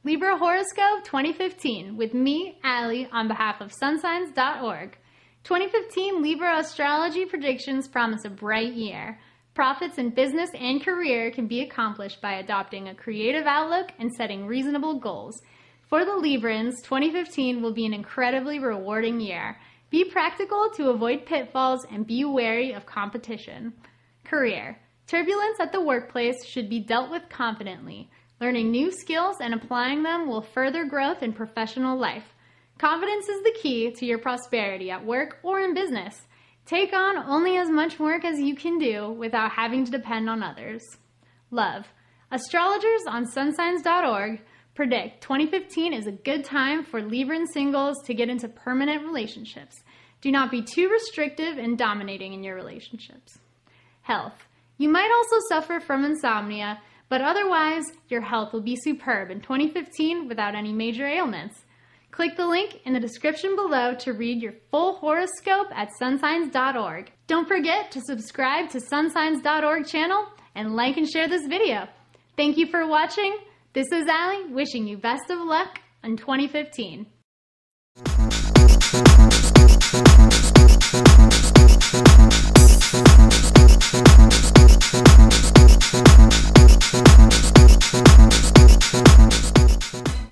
Libra Horoscope 2015 with me, Allie, on behalf of sunsigns.org. 2015 Libra astrology predictions promise a bright year. Profits in business and career can be accomplished by adopting a creative outlook and setting reasonable goals. For the Librans, 2015 will be an incredibly rewarding year. Be practical to avoid pitfalls and be wary of competition. Career. Turbulence at the workplace should be dealt with confidently. Learning new skills and applying them will further growth in professional life. Confidence is the key to your prosperity at work or in business. Take on only as much work as you can do without having to depend on others. Love. Astrologers on sunsigns.org predict 2015 is a good time for Libran singles to get into permanent relationships. Do not be too restrictive and dominating in your relationships. Health. You might also suffer from insomnia, but otherwise, your health will be superb in 2015 without any major ailments. Click the link in the description below to read your full horoscope at sunsigns.org. Don't forget to subscribe to sunsigns.org channel and like and share this video. Thank you for watching. This is Allie wishing you best of luck in 2015.